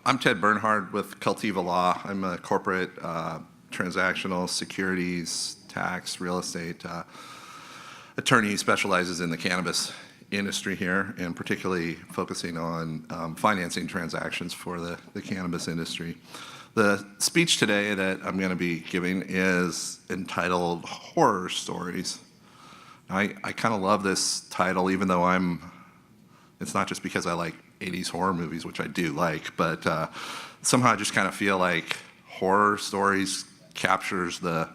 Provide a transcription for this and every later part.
I'm Ted Bernhard with Cultiva Law. I'm a corporate transactional securities, tax, real estate attorney who specializes in the cannabis industry here, and particularly focusing on financing transactions for the cannabis industry. The speech today that I'm going to be giving is entitled Horror Stories. I kind of love this title, even though it's not just because I like 80s horror movies, which I do like, but somehow I just kind of feel like horror stories captures the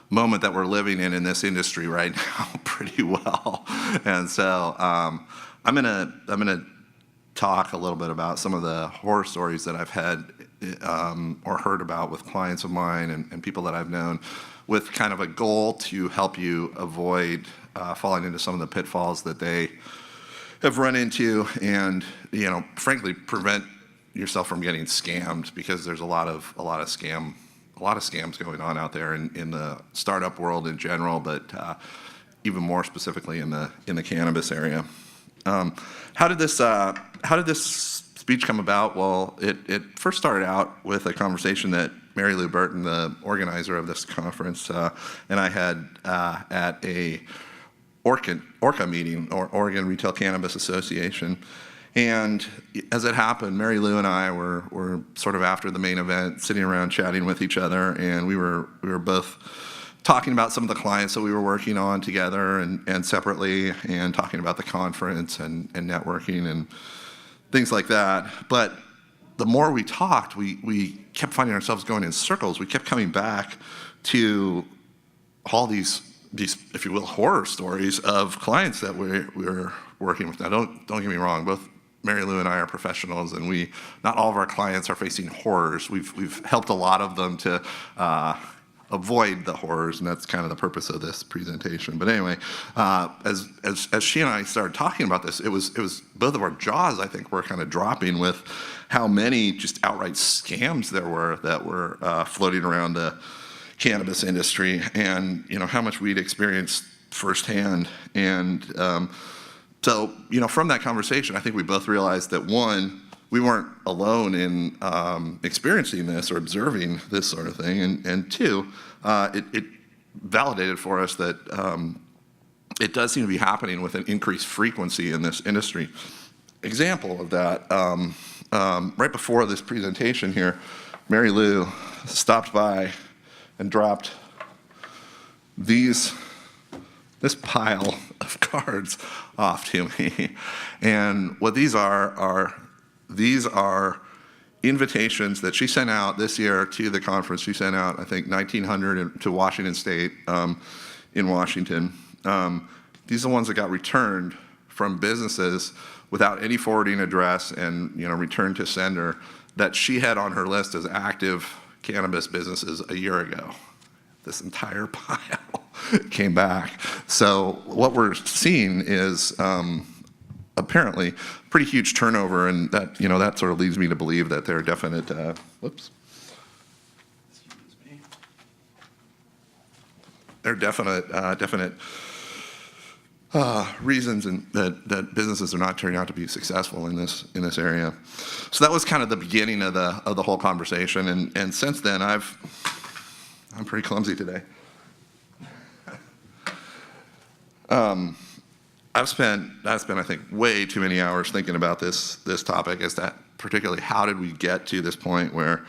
moment that we're living in this industry right now pretty well. And so I'm gonna talk a little bit about some of the horror stories that I've had or heard about with clients of mine and people that I've known, with kind of a goal to help you avoid falling into some of the pitfalls that they have run into, and frankly prevent yourself from getting scammed, because there's a lot of scams going on out there in the startup world in general, but even more specifically in the cannabis area. How did this speech come about? Well, it first started out with a conversation that Mary Lou Burton, the organizer of this conference, and I had at a ORCA meeting, or Oregon Retail Cannabis Association. And as it happened, Mary Lou and I were sort of after the main event, sitting around chatting with each other, and we were both talking about some of the clients that we were working on together and separately, and talking about the conference and networking and things like that. But the more we talked, we kept finding ourselves going in circles. We kept coming back to all these, if you will, horror stories of clients that we were working with. Now, don't get me wrong, both Mary Lou and I are professionals, and not all of our clients are facing horrors. We've helped a lot of them to avoid the horrors, and that's kind of the purpose of this presentation. But anyway, as she and I started talking about this, it was both of our jaws, I think, were kind of dropping with how many just outright scams there were that were floating around the cannabis industry, and how much we'd experienced firsthand. And so from that conversation, I think we both realized that, one, we weren't alone in experiencing this or observing this sort of thing, and two, it validated for us that it does seem to be happening with an increased frequency in this industry. Example of that, right before this presentation here, Mary Lou stopped by and dropped this pile of cards off to me. And what these are invitations that she sent out this year to the conference. She sent out, I think, 1,900 to Washington State in Washington. These are the ones that got returned from businesses without any forwarding address, and returned to sender, that she had on her list as active cannabis businesses a year ago. This entire pile came back. So what we're seeing is apparently pretty huge turnover, and that sort of leads me to believe that there are definite there are definite reasons that businesses are not turning out to be successful in this area. So that was kind of the beginning of the whole conversation, and since then I'm pretty clumsy today. I've spent I think way too many hours thinking about this topic, as that particularly how did we get to this point where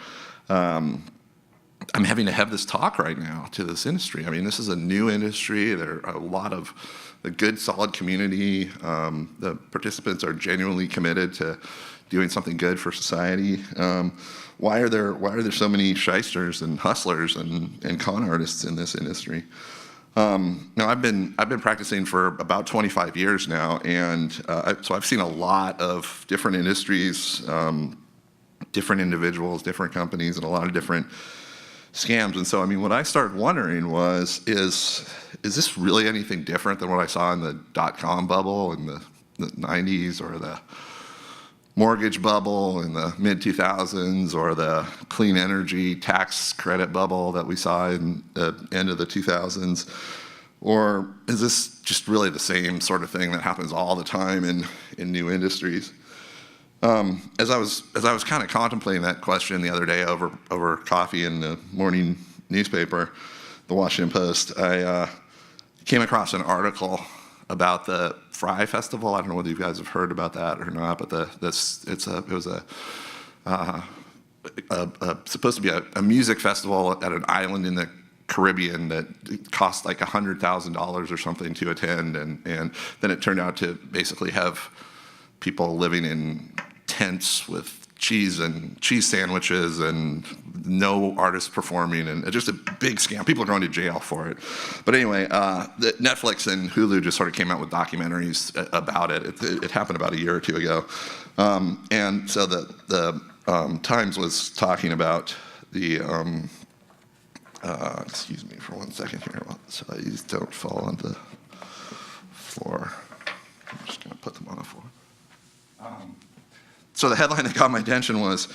I'm having to have this talk right now to this industry. I mean, this is a new industry. There are a lot of a good, solid community. The participants are genuinely committed to doing something good for society. Why are there so many shysters and hustlers and con artists in this industry? Now, I've been practicing for about 25 years now, and so I've seen a lot of different industries, different individuals, different companies, and a lot of different scams. And so, I mean, what I started wondering was, is this really anything different than what I saw in the dot-com bubble in the 90s, or the mortgage bubble in the mid-2000s, or the clean energy tax credit bubble that we saw in the end of the 2000s? Or is this just really the same sort of thing that happens all the time in new industries? As I was kind of contemplating that question the other day over coffee in the morning newspaper, the Washington Post, I came across an article about the Fry Festival. I don't know whether you guys have heard about that or not, but it was supposed to be a music festival at an island in the Caribbean that cost like $100,000 or something to attend, and then it turned out to basically have people living in tents with cheese sandwiches and no artists performing, and just a big scam. People are going to jail for it. But anyway, Netflix and Hulu just sort of came out with documentaries about it. It happened about a year or two ago. And so the Times was talking about the, excuse me for 1 second here, so these don't fall on the floor. I'm just gonna put them on the floor. So the headline that caught my attention was,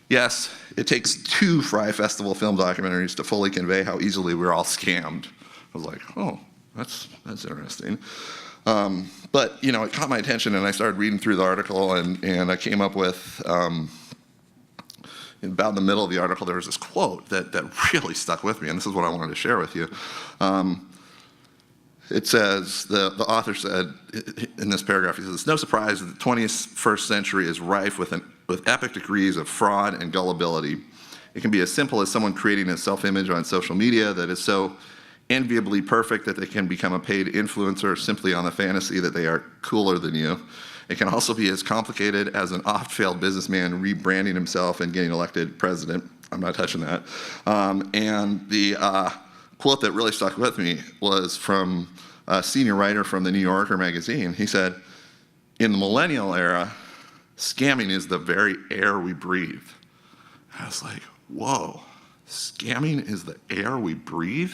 yes, it takes 2 Fry Festival film documentaries to fully convey how easily we're all scammed. I was like, oh, that's interesting. But you know, it caught my attention, and I started reading through the article, and I came up with, in about the middle of the article, there was this quote that really stuck with me, and this is what I wanted to share with you. It says, the author said in this paragraph, he says, "It's no surprise that the 21st century is rife with epic degrees of fraud and gullibility. It can be as simple as someone creating a self-image on social media that is so enviably perfect that they can become a paid influencer simply on the fantasy that they are cooler than you. It can also be as complicated as an oft-failed businessman rebranding himself and getting elected president." I'm not touching that. And the quote that really stuck with me was from a senior writer from the New Yorker magazine. He said, "In the millennial era, scamming is the very air we breathe." I was like, whoa, scamming is the air we breathe?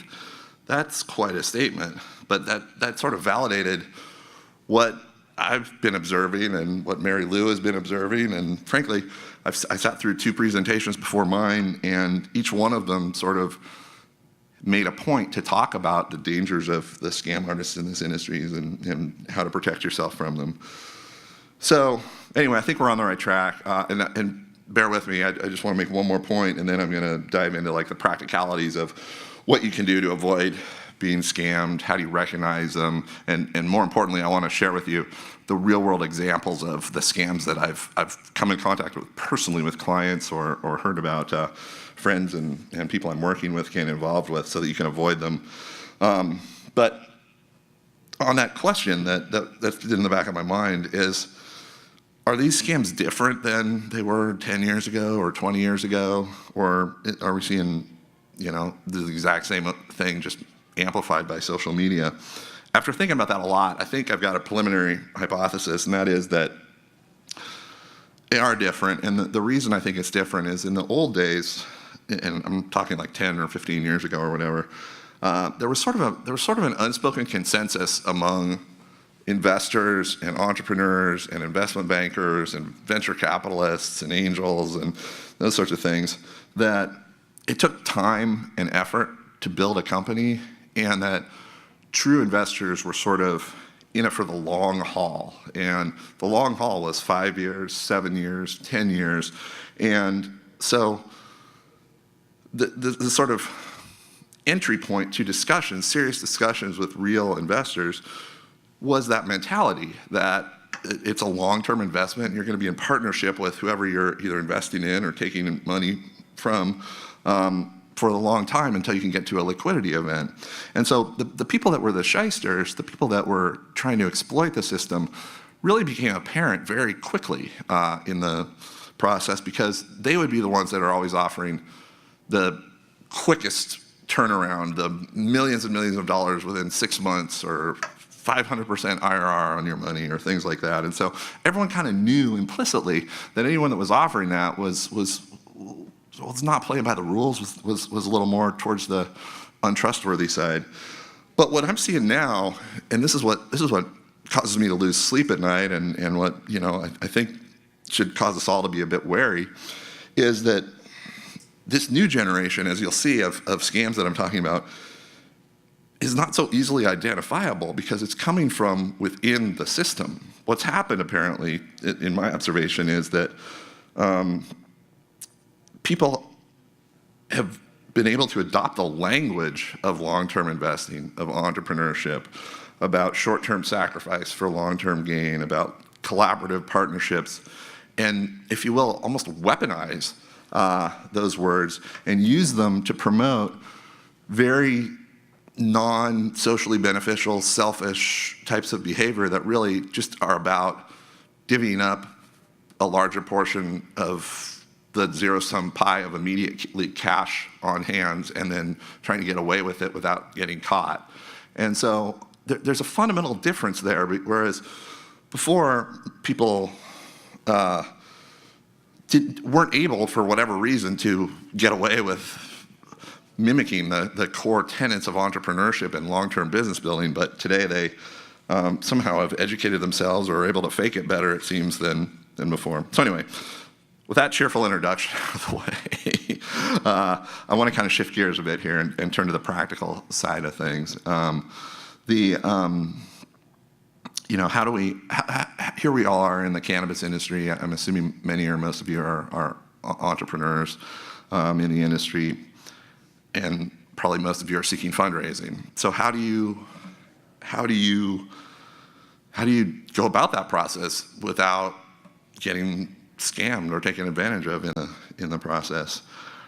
That's quite a statement. But that sort of validated what I've been observing and what Mary Lou has been observing. And frankly, I sat through 2 presentations before mine, and each one of them sort of made a point to talk about the dangers of the scam artists in this industry and how to protect yourself from them. So anyway, I think we're on the right track. And bear with me, I just want to make one more point, and then I'm going to dive into like the practicalities of what you can do to avoid being scammed, how do you recognize them, and more importantly, I want to share with you the real world examples of the scams that I've come in contact with personally with clients or heard about friends and people I'm working with getting involved with, so that you can avoid them. But on that question that's in the back of my mind is, are these scams different than they were 10 years ago or 20 years ago? Or are we seeing, you know, the exact same thing just amplified by social media? After thinking about that a lot, I think I've got a preliminary hypothesis, and that is that they are different. And the reason I think it's different is in the old days, and I'm talking like 10 or 15 years ago or whatever, there was sort of an unspoken consensus among investors and entrepreneurs and investment bankers and venture capitalists and angels and those sorts of things that it took time and effort to build a company, and that true investors were sort of in it for the long haul. And the long haul was 5 years, 7 years, 10 years. And so the sort of entry point to discussions, serious discussions with real investors, was that mentality that it's a long-term investment. You're going to be in partnership with whoever you're either investing in or taking money from for a long time until you can get to a liquidity event. And so the people that were the shysters, the people that were trying to exploit the system, really became apparent very quickly in the process, because they would be the ones that are always offering the quickest turnaround, the millions and millions of dollars within 6 months, or 500% IRR on your money, or things like that. And so everyone kind of knew implicitly that anyone that was offering that was not playing by the rules, was a little more towards the untrustworthy side. But what I'm seeing now, and this is what causes me to lose sleep at night, and what, you know, I think should cause us all to be a bit wary, is that this new generation, as you'll see, of scams that I'm talking about, is not so easily identifiable, because it's coming from within the system. what's happened apparently, in my observation, is that people have been able to adopt the language of long-term investing, of entrepreneurship, about short-term sacrifice for long-term gain, about collaborative partnerships, and, if you will, almost weaponize those words and use them to promote very non-socially beneficial, selfish types of behavior that really just are about divvying up a larger portion of the zero-sum pie of immediately cash on hands and then trying to get away with it without getting caught. And so there's a fundamental difference there, whereas before people weren't able, for whatever reason, to get away with mimicking the core tenets of entrepreneurship and long-term business building, but today they somehow have educated themselves or are able to fake it better, it seems, than before. So anyway, with that cheerful introduction out of the way, I want to kind of shift gears a bit here and turn to the practical side of things. How do we, here we are in the cannabis industry. I'm assuming many or most of you are entrepreneurs in the industry, and probably most of you are seeking fundraising. So how do you go about that process without getting scammed or taken advantage of in the process?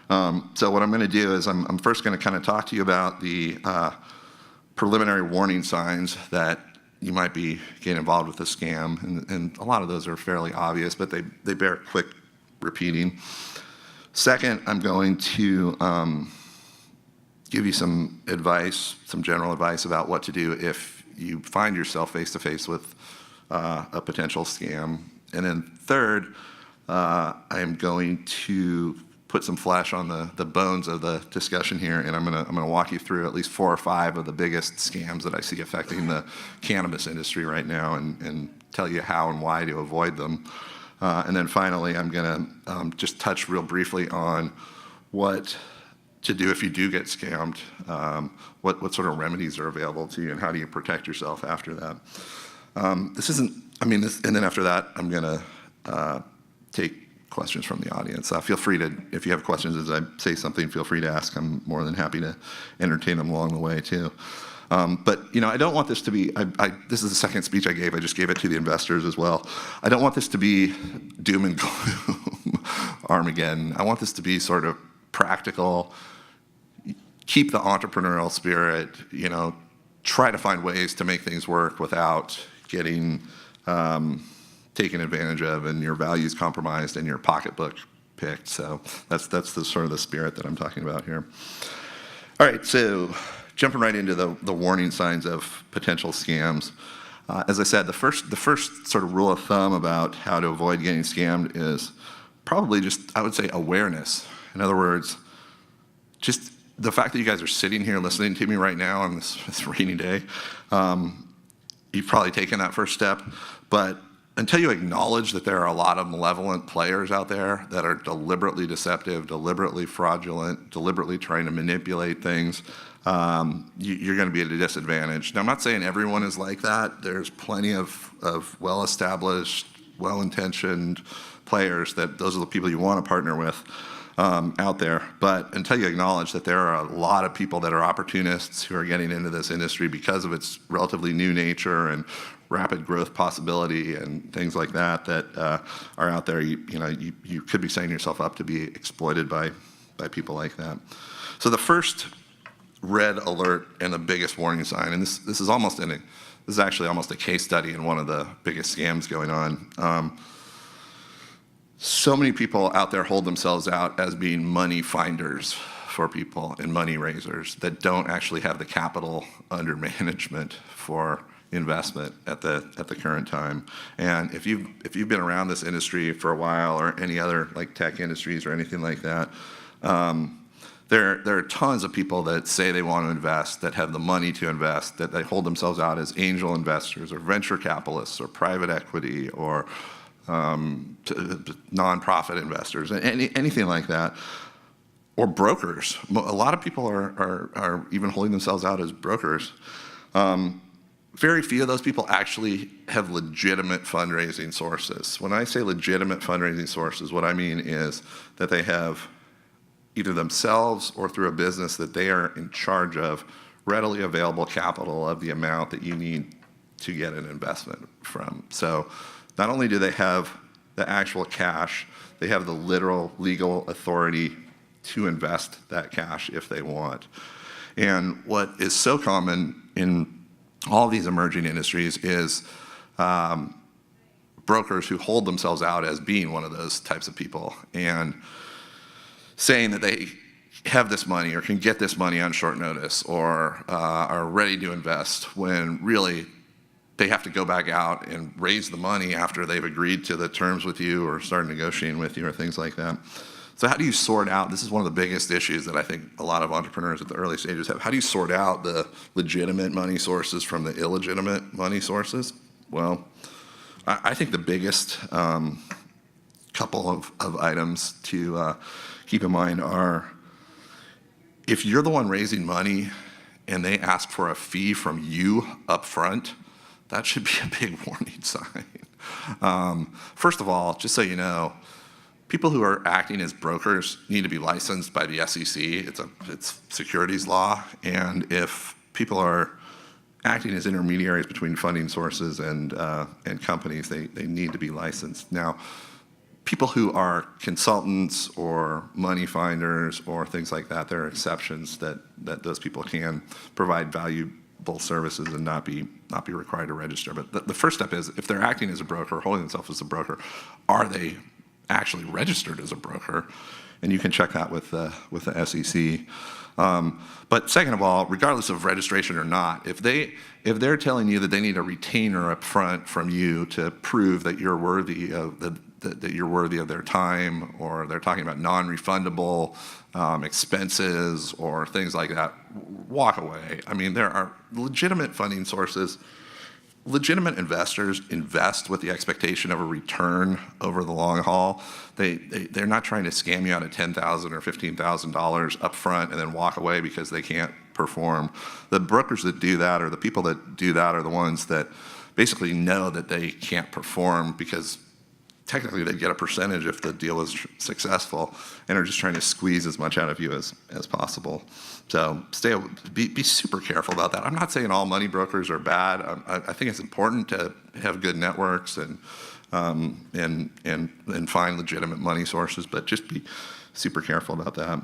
So what I'm going to do is I'm first going to kind of talk to you about the preliminary warning signs that you might be getting involved with a scam, and a lot of those are fairly obvious, but they bear quick repeating. Second, I'm going to give you some advice, some general advice about what to do if you find yourself face-to-face with a potential scam. And then third, I am going to put some flesh on the bones of the discussion here, and I'm gonna walk you through at least 4 or 5 of the biggest scams that I see affecting the cannabis industry right now, and tell you how and why to avoid them. And then finally, I'm gonna just touch real briefly on what to do if you do get scammed, what sort of remedies are available to you, and how do you protect yourself after that. And then after that, I'm gonna take questions from the audience. Feel free to, if you have questions as I say something, feel free to ask. I'm more than happy to entertain them along the way too. But I don't want this to be, this is the second speech I gave. I just gave it to the investors as well. I don't want this to be doom and gloom, Armageddon. I want this to be sort of practical, keep the entrepreneurial spirit, try to find ways to make things work without getting taken advantage of and your values compromised and your pocketbook picked. So that's the sort of the spirit that I'm talking about here. All right, so jumping right into the warning signs of potential scams. As I said, the first sort of rule of thumb about how to avoid getting scammed is probably just, I would say, awareness. In other words, just the fact that you guys are sitting here listening to me right now on this rainy day, you've probably taken that first step. But until you acknowledge that there are a lot of malevolent players out there that are deliberately deceptive, deliberately fraudulent, deliberately trying to manipulate things, you're going to be at a disadvantage. Now, I'm not saying everyone is like that. There's plenty of well-established, well-intentioned players that those are the people you want to partner with out there. But until you acknowledge that there are a lot of people that are opportunists who are getting into this industry because of its relatively new nature and rapid growth possibility and things like that are out there, you could be setting yourself up to be exploited by people like that. So the first red alert and the biggest warning sign, and this is actually almost a case study in one of the biggest scams going on. So many people out there hold themselves out as being money finders for people and money raisers that don't actually have the capital under management for investment at the current time. And if you've been around this industry for a while, or any other like tech industries or anything like that, there are tons of people that say they want to invest, that have the money to invest, that they hold themselves out as angel investors or venture capitalists or private equity or nonprofit investors, anything like that, or brokers. A lot of people are even holding themselves out as brokers. very few of those people actually have legitimate fundraising sources. When I say legitimate fundraising sources, what I mean is that they have either themselves or through a business that they are in charge of readily available capital of the amount that you need to get an investment from. So not only do they have the actual cash, they have the literal legal authority to invest that cash if they want. And what is so common in all these emerging industries is brokers who hold themselves out as being one of those types of people and saying that they have this money or can get this money on short notice or are ready to invest when really they have to go back out and raise the money after they've agreed to the terms with you or start negotiating with you or things like that. So how do you sort out, this is one of the biggest issues that I think a lot of entrepreneurs at the early stages have, how do you sort out the legitimate money sources from the illegitimate money sources? Well, I think the biggest couple of items to keep in mind are, if you're the one raising money and they ask for a fee from you up front, that should be a big warning sign. First of all, just so you know, people who are acting as brokers need to be licensed by the SEC. It's securities law, and if people are acting as intermediaries between funding sources and companies, they need to be licensed. Now, people who are consultants or money finders or things like that, there are exceptions that those people can provide valuable services and not be required to register. But the first step is, if they're acting as a broker, holding themselves as a broker, are they actually registered as a broker? And you can check that with the SEC. But second of all, regardless of registration or not, if they're telling you that they need a retainer up front from you to prove that you're worthy of that you're worthy of their time, or they're talking about non-refundable expenses or things like that, walk away. I mean, there are legitimate funding sources. Legitimate investors invest with the expectation of a return over the long haul. They're not trying to scam you out of $10,000 or $15,000 up front and then walk away because they can't perform. The brokers that do that, or the people that do that, are the ones that basically know that they can't perform because technically they get a percentage if the deal is successful, and are just trying to squeeze as much out of you as possible. So be super careful about that. I'm not saying all money brokers are bad. I think it's important to have good networks and find legitimate money sources, but just be super careful about that.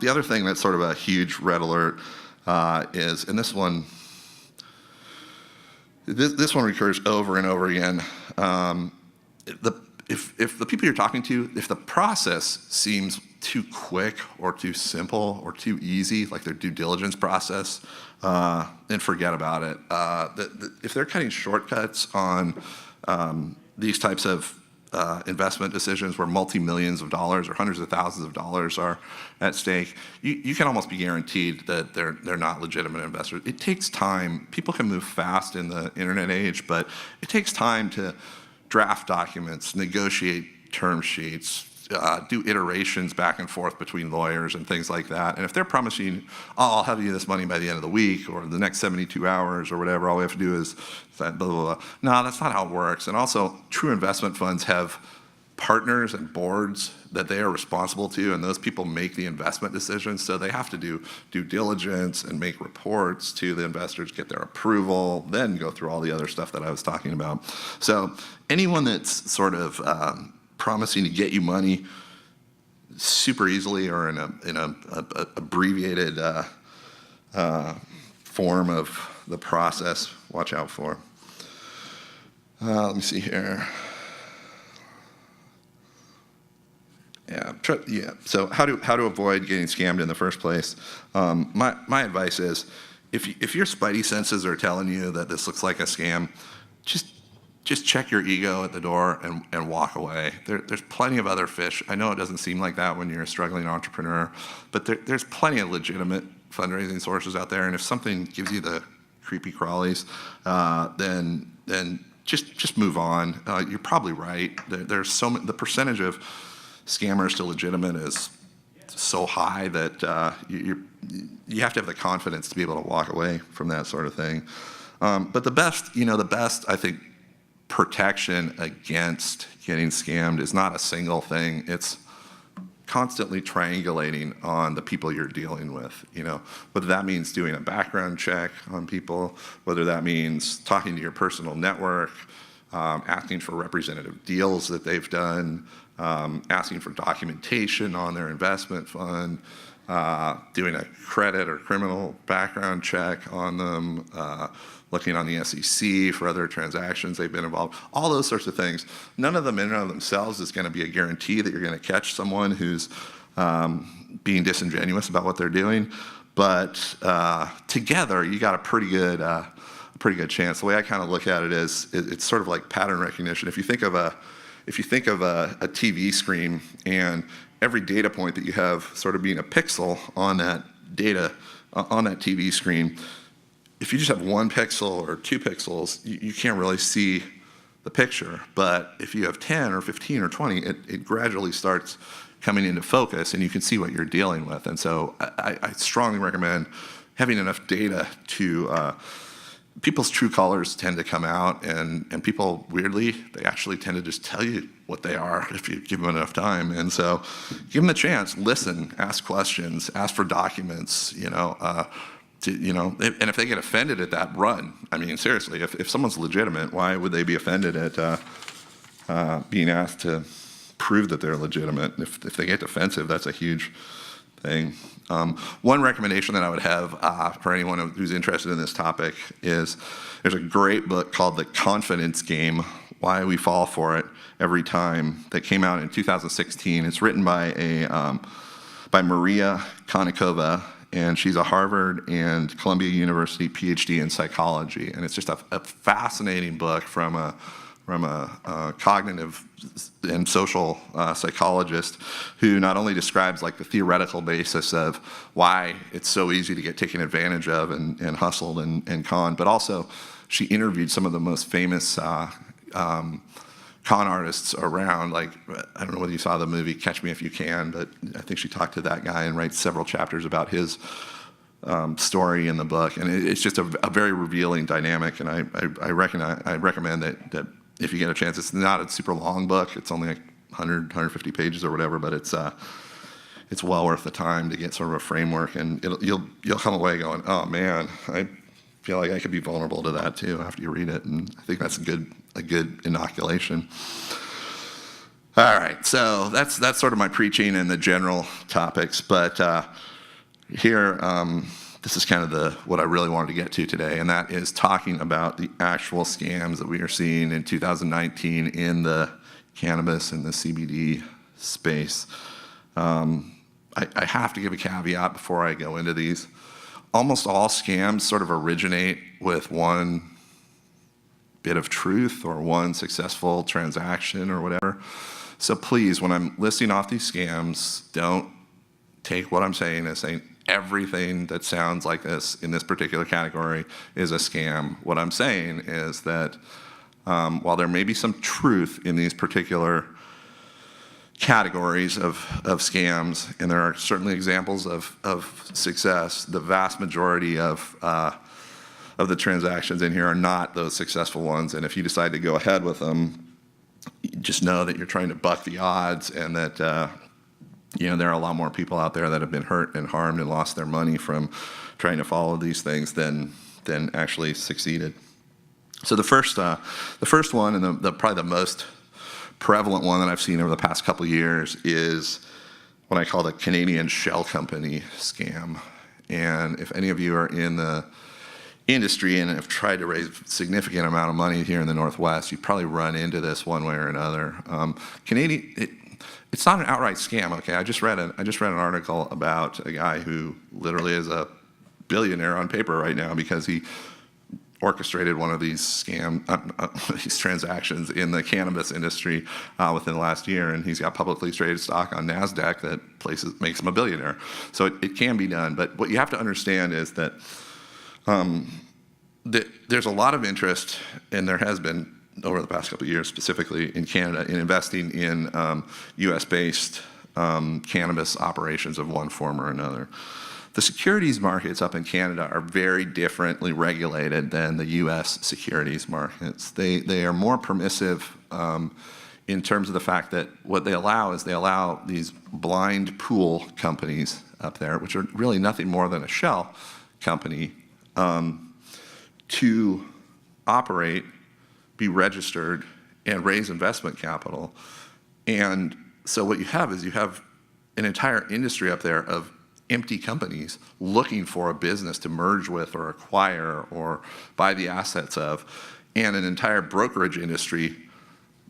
The other thing that's sort of a huge red alert is, and this one recurs over and over again, if the people you're talking to, if the process seems too quick or too simple or too easy, like their due diligence process, then forget about it. If they're cutting shortcuts on these types of investment decisions where multi-millions of dollars or hundreds of thousands of dollars are at stake, you can almost be guaranteed that they're not legitimate investors. It takes time. People can move fast in the internet age, but it takes time to draft documents, negotiate term sheets, do iterations back and forth between lawyers and things like that. And if they're promising, oh, I'll have you this money by the end of the week or the next 72 hours or whatever, all we have to do is blah, blah, blah. No, that's not how it works. And also, true investment funds have partners and boards that they are responsible to, and those people make the investment decisions, so they have to do due diligence and make reports to the investors, get their approval, then go through all the other stuff that I was talking about. So anyone that's sort of promising to get you money super easily or in a abbreviated form of the process, watch out for. Let me see here. Yeah. So how to avoid getting scammed in the first place? My advice is, if your spidey senses are telling you that this looks like a scam, just check your ego at the door and walk away. There's plenty of other fish. I know it doesn't seem like that when you're a struggling entrepreneur, but there's plenty of legitimate fundraising sources out there. And if something gives you the creepy crawlies, then just move on. You're probably right. There's the percentage of scammers to legitimate is so high that you have to have the confidence to be able to walk away from that sort of thing. But the best, I think, protection against getting scammed is not a single thing. It's constantly triangulating on the people you're dealing with, whether that means doing a background check on people, whether that means talking to your personal network, asking for representative deals that they've done, asking for documentation on their investment fund, doing a credit or criminal background check on them, looking on the SEC for other transactions they've been involved, all those sorts of things. None of them in and of themselves is going to be a guarantee that you're going to catch someone who's being disingenuous about what they're doing. But together, you got a pretty good chance. The way I kind of look at it is, it's sort of like pattern recognition. If you think of a TV screen and every data point that you have sort of being a pixel on that TV screen, if you just have 1 pixel or 2 pixels, you can't really see the picture. But if you have 10 or 15 or 20, it gradually starts coming into focus and you can see what you're dealing with. And so I strongly recommend having enough data to, people's true colors tend to come out, and people, weirdly, they actually tend to just tell you what they are if you give them enough time. And so give them a chance, listen, ask questions, ask for documents, and if they get offended at that, run. I mean, seriously, if someone's legitimate, why would they be offended at being asked to prove that they're legitimate? If they get defensive, that's a huge thing. One recommendation that I would have for anyone who's interested in this topic is there's a great book called The Confidence Game, Why We Fall for It Every Time, that came out in 2016. It's written by Maria Konnikova, and she's a Harvard and Columbia University PhD in psychology. And it's just a fascinating book from a cognitive and social psychologist who not only describes like the theoretical basis of why it's so easy to get taken advantage of and hustled and conned, but also she interviewed some of the most famous con artists around. Like, I don't know whether you saw the movie Catch Me If You Can, but I think she talked to that guy and writes several chapters about his story in the book. And it's just a very revealing dynamic, and I recommend that if you get a chance. It's not a super long book. It's only like 100, 150 pages or whatever, but it's well worth the time to get sort of a framework, and you'll come away going, oh man, I feel like I could be vulnerable to that too after you read it, and I think that's a good inoculation. All right, so that's sort of my preaching and the general topics, but here, this is kind of what I really wanted to get to today, and that is talking about the actual scams that we are seeing in 2019 in the cannabis and the CBD space. I have to give a caveat before I go into these. Almost all scams sort of originate with one bit of truth or one successful transaction or whatever. So please, when I'm listing off these scams, don't take what I'm saying as saying everything that sounds like this in this particular category is a scam. What I'm saying is that while there may be some truth in these particular categories of scams, and there are certainly examples of success, the vast majority of the transactions in here are not those successful ones. And if you decide to go ahead with them, just know that you're trying to buck the odds, and that there are a lot more people out there that have been hurt and harmed and lost their money from trying to follow these things than actually succeeded. So the first one, and probably the most prevalent one that I've seen over the past couple of years, is what I call the Canadian shell company scam. And if any of you are in the industry and have tried to raise a significant amount of money here in the Northwest, you probably run into this one way or another. It's not an outright scam. Okay, I just read an article about a guy who literally is a billionaire on paper right now because he orchestrated one of these these transactions in the cannabis industry within the last year, and he's got publicly traded stock on NASDAQ that makes him a billionaire. So it can be done, but what you have to understand is that there's a lot of interest, and there has been over the past couple of years, specifically in Canada, in investing in US-based cannabis operations of one form or another. the securities markets up in Canada are very differently regulated than the US securities markets. They are more permissive in terms of the fact that what they allow is they allow these blind pool companies up there, which are really nothing more than a shell company, to operate, be registered, and raise investment capital. And so what you have is you have an entire industry up there of empty companies looking for a business to merge with or acquire or buy the assets of, and an entire brokerage industry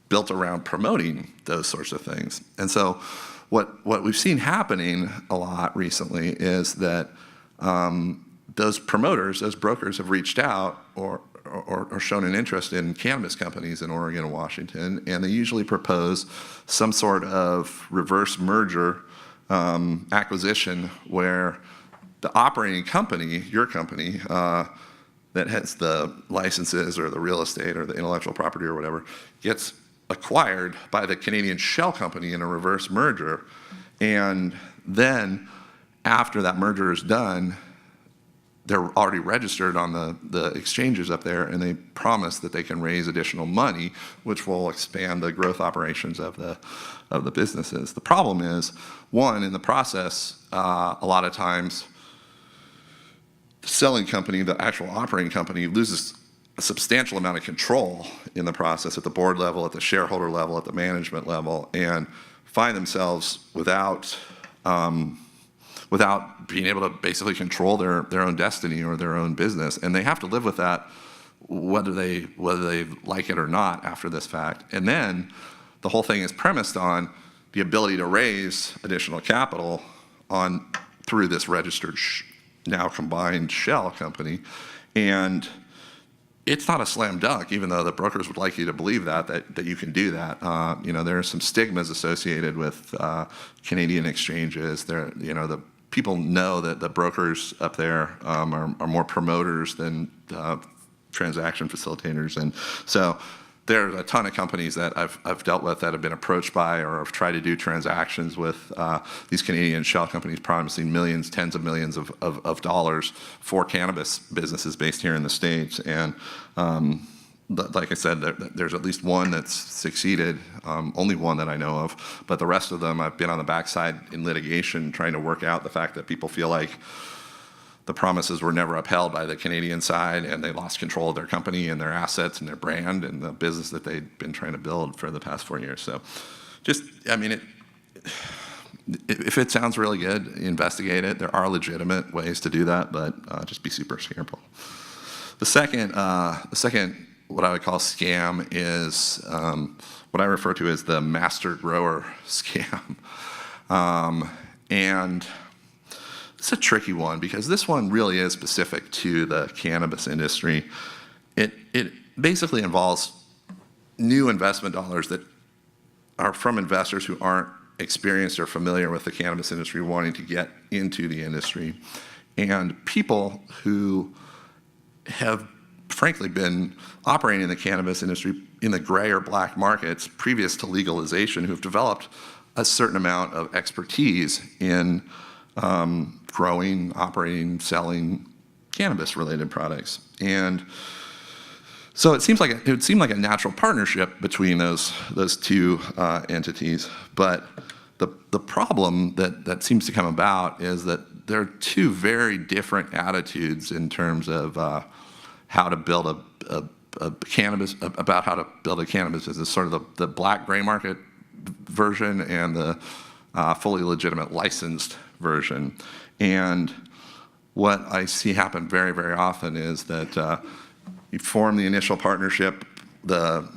built around promoting those sorts of things. And so what we've seen happening a lot recently is that those promoters, those brokers have reached out or shown an interest in cannabis companies in Oregon and Washington, and they usually propose some sort of reverse merger acquisition where the operating company, your company, that has the licenses or the real estate or the intellectual property or whatever, gets acquired by the Canadian shell company in a reverse merger. And then after that merger is done, they're already registered on the exchanges up there, and they promise that they can raise additional money, which will expand the growth operations of the businesses. The problem is, one, in the process, a lot of times, the selling company, the actual operating company, loses a substantial amount of control in the process at the board level, at the shareholder level, at the management level, and find themselves without being able to basically control their own destiny or their own business. And they have to live with that whether they like it or not after this fact. And then the whole thing is premised on the ability to raise additional capital through this registered, now combined shell company. And it's not a slam dunk, even though the brokers would like you to believe that you can do that. There are some stigmas associated with Canadian exchanges. The people know that the brokers up there are more promoters than transaction facilitators, and so there's a ton of companies that I've dealt with that have been approached by or have tried to do transactions with these Canadian shell companies promising millions, tens of millions of dollars for cannabis businesses based here in the States. And like I said, there's at least one that's succeeded, only one that I know of, but the rest of them I've been on the backside in litigation trying to work out the fact that people feel like the promises were never upheld by the Canadian side, and they lost control of their company and their assets and their brand and the business that they'd been trying to build for the past 4 years. So if it sounds really good, investigate it. There are legitimate ways to do that, but just be super careful. The second, what I would call scam is what I refer to as the master grower scam. And it's a tricky one because this one really is specific to the cannabis industry. It basically involves new investment dollars that are from investors who aren't experienced or familiar with the cannabis industry wanting to get into the industry, and people who have frankly been operating in the cannabis industry in the gray or black markets previous to legalization, who've developed a certain amount of expertise in growing, operating, selling cannabis-related products. And so it would seem like a natural partnership between those two entities. But the problem that seems to come about is that there are two very different attitudes in terms of how to build a cannabis business, sort of the black gray market version and the fully legitimate licensed version. And what I see happen very, very often is that you form the initial partnership, the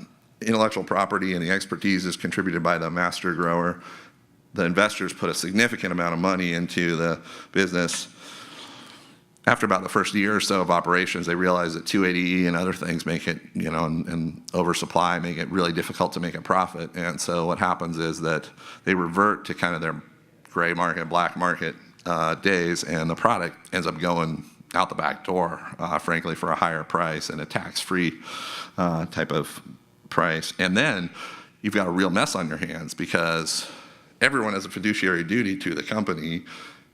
intellectual property and the expertise is contributed by the master grower. The investors put a significant amount of money into the business. After about the first year or so of operations, they realize that 280E and other things make it, and oversupply make it really difficult to make a profit. And so what happens is that they revert to kind of their gray market, black market days, and the product ends up going out the back door, frankly, for a higher price and a tax-free type of price. And then you've got a real mess on your hands because everyone has a fiduciary duty to the company.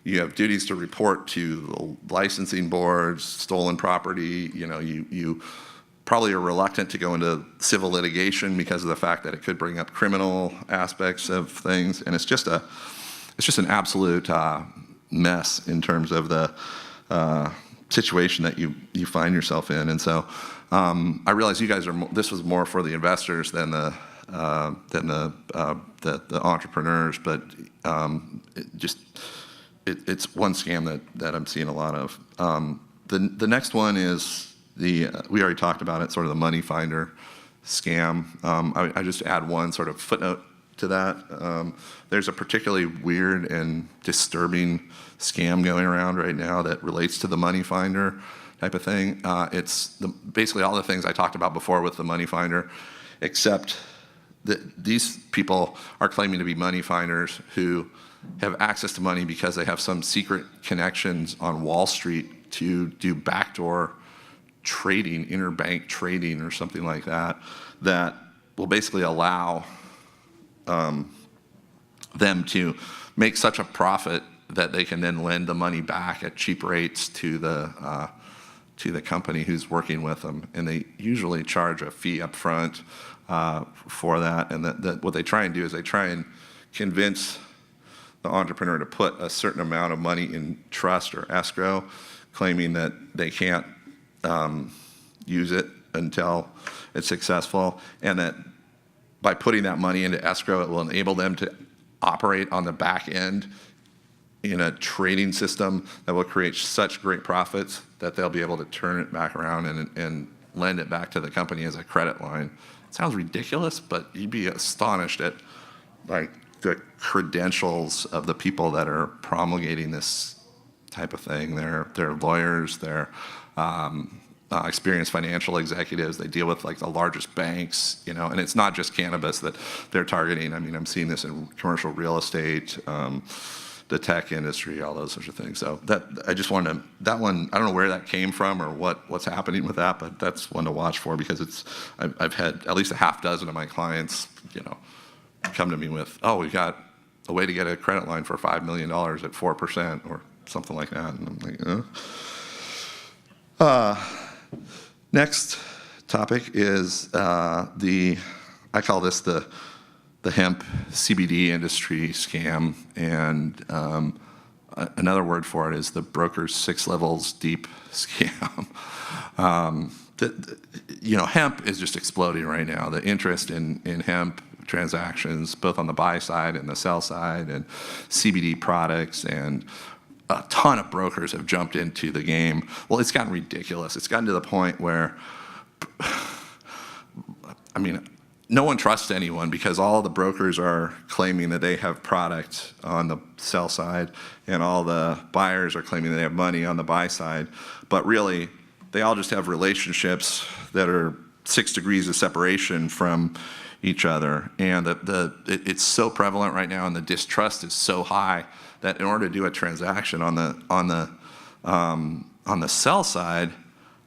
you have duties to report to licensing boards, stolen property. You probably are reluctant to go into civil litigation because of the fact that it could bring up criminal aspects of things, and it's just an absolute mess in terms of the situation that you find yourself in. And so I realize you guys this was more for the investors than the entrepreneurs, but it's one scam that I'm seeing a lot of. The next one is we already talked about it, sort of the money finder scam. I just add one sort of footnote to that. There's a particularly weird and disturbing scam going around right now that relates to the money finder type of thing. It's basically all the things I talked about before with the money finder, except that these people are claiming to be money finders who have access to money because they have some secret connections on Wall Street to do backdoor trading, interbank trading or something like that, that will basically allow them to make such a profit that they can then lend the money back at cheap rates to the company who's working with them, and they usually charge a fee up front for that. And what they try and do is they try and convince the entrepreneur to put a certain amount of money in trust or escrow, claiming that they can't use it until it's successful, and that by putting that money into escrow, it will enable them to operate on the back end in a trading system that will create such great profits that they'll be able to turn it back around and lend it back to the company as a credit line. It sounds ridiculous, but you'd be astonished at like the credentials of the people that are promulgating this type of thing. They're lawyers, they're experienced financial executives. They deal with like the largest banks, and it's not just cannabis that they're targeting. I mean, I'm seeing this in commercial real estate, the tech industry, all those sorts of things. So I just wanted that one, I don't know where that came from or what's happening with that, but that's one to watch for, because I've had at least a half dozen of my clients, come to me with, oh, we've got a way to get a credit line for $5 million at 4% or something like that. And I'm like, next topic is I call this the hemp CBD industry scam, and another word for it is the broker's 6 levels deep scam. Hemp is just exploding right now. The interest in hemp transactions, both on the buy side and the sell side, and CBD products, and a ton of brokers have jumped into the game. Well, it's gotten ridiculous. It's gotten to the point where, no one trusts anyone, because all the brokers are claiming that they have product on the sell side, and all the buyers are claiming that they have money on the buy side. But really, they all just have relationships that are 6 degrees of separation from each other. And it's so prevalent right now, and the distrust is so high that in order to do a transaction on the sell side,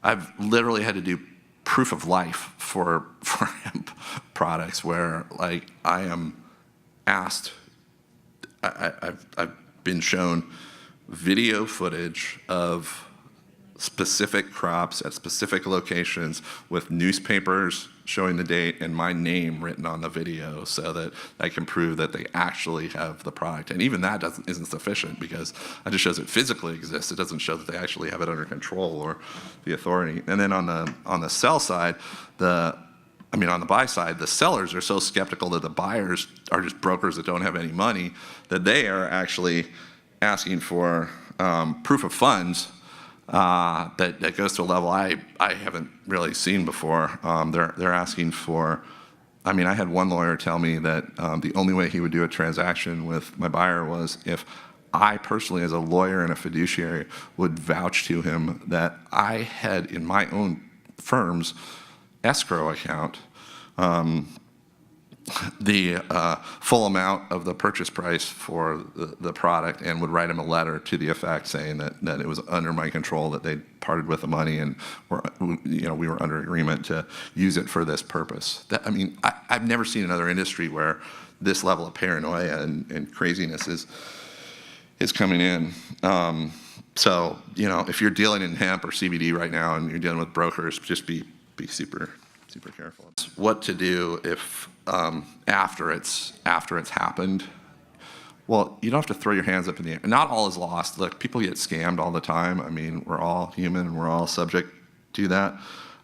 I've literally had to do proof of life for hemp products, where like I am asked, I've been shown video footage of specific crops at specific locations with newspapers showing the date and my name written on the video, so that I can prove that they actually have the product. And even that isn't sufficient, because it just shows it physically exists. It doesn't show that they actually have it under control or the authority. And then on the sell side, on the buy side, the sellers are so skeptical that the buyers are just brokers that don't have any money, that they are actually asking for proof of funds that goes to a level I haven't really seen before. They're asking for, I had one lawyer tell me that the only way he would do a transaction with my buyer was if I personally, as a lawyer and a fiduciary, would vouch to him that I had in my own firm's escrow account the full amount of the purchase price for the product, and would write him a letter to the effect saying that it was under my control, that they parted with the money, and we were under agreement to use it for this purpose. I've never seen another industry where this level of paranoia and craziness is coming in. So, if you're dealing in hemp or CBD right now and you're dealing with brokers, just be super careful. What to do if after it's happened? Well, you don't have to throw your hands up in the air. Not all is lost. Look, people get scammed all the time. I mean, we're all human and we're all subject to that.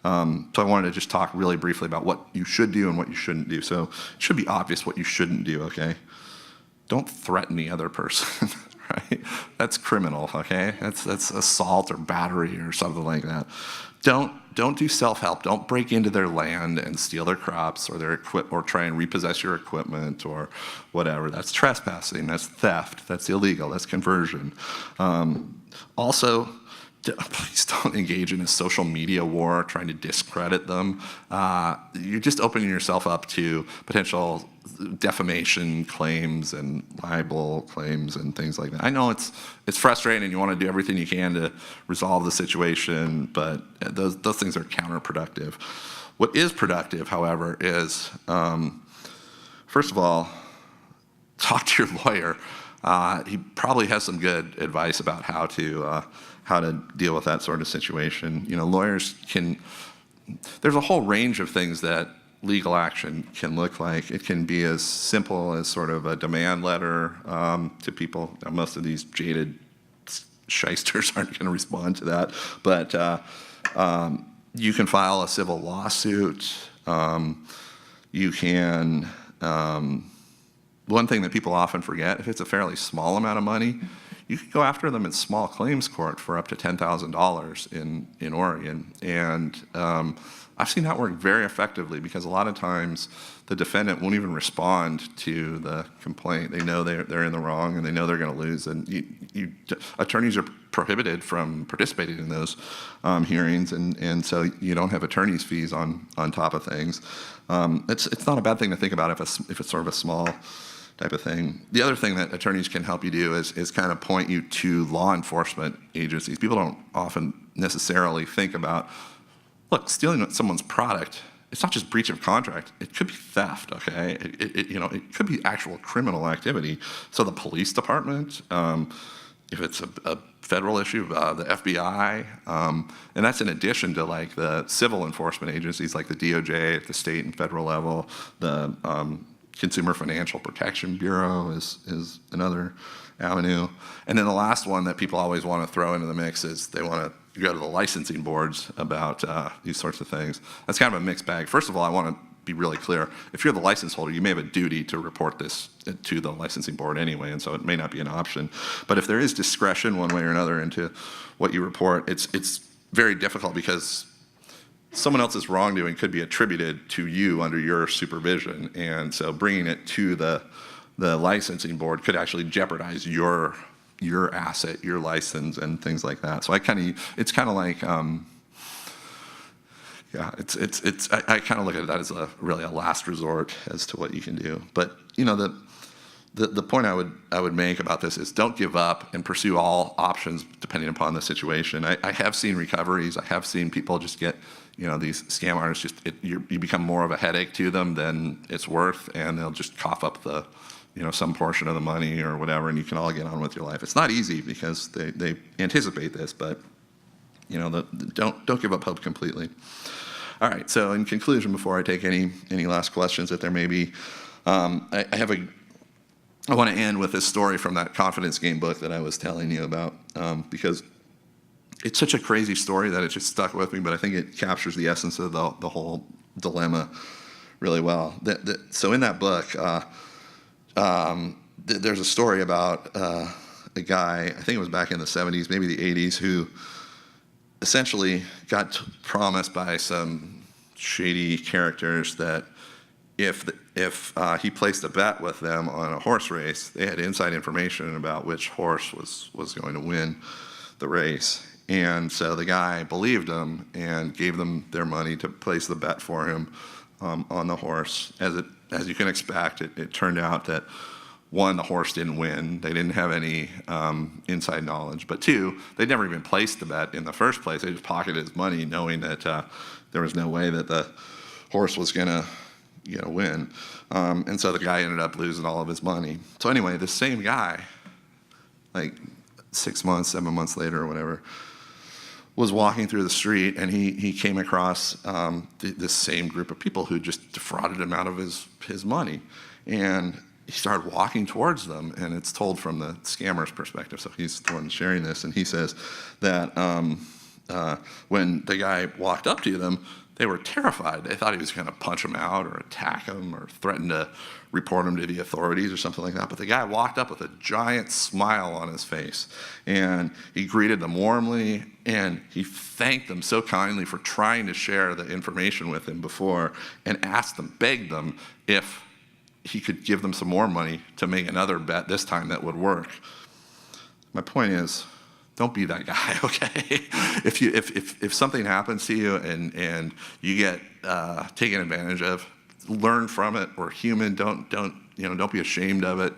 So I wanted to just talk really briefly about what you should do and what you shouldn't do. So it should be obvious what you shouldn't do, okay? Don't threaten the other person, right? That's criminal, okay? That's assault or battery or something like that. Don't do self-help. Don't break into their land and steal their crops or or try and repossess your equipment or whatever. That's trespassing. That's theft. That's illegal. That's conversion. Also, please don't engage in a social media war trying to discredit them. You're just opening yourself up to potential defamation claims and libel claims and things like that. I know it's frustrating and you want to do everything you can to resolve the situation, but those things are counterproductive. What is productive, however, is first of all, talk to your lawyer. He probably has some good advice about how to deal with that sort of situation. Lawyers there's a whole range of things that legal action can look like. It can be as simple as sort of a demand letter to people. Now, most of these jaded shysters aren't going to respond to that, but you can file a civil lawsuit. You can, one thing that people often forget, if it's a fairly small amount of money, you can go after them in small claims court for up to $10,000 in Oregon. And I've seen that work very effectively because a lot of times the defendant won't even respond to the complaint. They know they're in the wrong and they know they're going to lose. And attorneys are prohibited from participating in those hearings, and so you don't have attorney's fees on top of things. It's not a bad thing to think about if it's sort of a small type of thing. The other thing that attorneys can help you do is kind of point you to law enforcement agencies. People don't often necessarily think about, look, stealing someone's product, it's not just breach of contract, it could be theft, okay? It could be actual criminal activity. So the police department, if it's a federal issue, the FBI, and that's in addition to like the civil enforcement agencies like the DOJ at the state and federal level. The Consumer Financial Protection Bureau is another avenue. And then the last one that people always want to throw into the mix is they want to go to the licensing boards about these sorts of things. That's kind of a mixed bag. First of all, I want to be really clear. If you're the license holder, you may have a duty to report this to the licensing board anyway, and so it may not be an option. But if there is discretion one way or another into what you report, it's very difficult because someone else's wrongdoing could be attributed to you under your supervision, and so bringing it to the licensing board could actually jeopardize your asset, your license, and things like that. So it's kind of like, I kind of look at that as really a last resort as to what you can do. But the point I would make about this is don't give up and pursue all options depending upon the situation. I have seen recoveries. I have seen people just get, these scam artists, you become more of a headache to them than it's worth, and they'll just cough up some portion of the money or whatever, and you can all get on with your life. It's not easy because they anticipate this, but don't give up hope completely. All right, so in conclusion, before I take any last questions that there may be, I want to end with this story from that Confidence Game book that I was telling you about, because it's such a crazy story that it just stuck with me, but I think it captures the essence of the whole dilemma really well. So in that book, there's a story about a guy, I think it was back in the 70s, maybe the 80s, who essentially got promised by some shady characters that if he placed a bet with them on a horse race, they had inside information about which horse was going to win the race. And so the guy believed him and gave them their money to place the bet for him on the horse. As you can expect, it turned out that, one, the horse didn't win. They didn't have any inside knowledge. But two, they'd never even placed the bet in the first place. They just pocketed his money knowing that there was no way that the horse was going to win. And so the guy ended up losing all of his money. So anyway, the same guy like 6 months, 7 months later or whatever, was walking through the street, and he came across this same group of people who just defrauded him out of his money. And he started walking towards them, and it's told from the scammer's perspective, so he's the one sharing this, and he says that when the guy walked up to them, they were terrified. They thought he was going to punch them out or attack them or threaten to report him to the authorities or something like that. But the guy walked up with a giant smile on his face, and he greeted them warmly, and he thanked them so kindly for trying to share the information with him before, and asked them, begged them if he could give them some more money to make another bet this time that would work. My point is, don't be that guy, okay? If something happens to you and you get taken advantage of, learn from it. We're human. Don't be ashamed of it.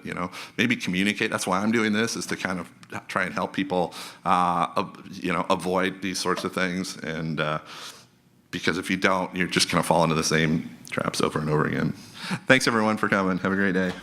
Maybe communicate. That's why I'm doing this, is to kind of try and help people avoid these sorts of things. And because if you don't, you're just going to fall into the same traps over and over again. Thanks everyone for coming. Have a great day.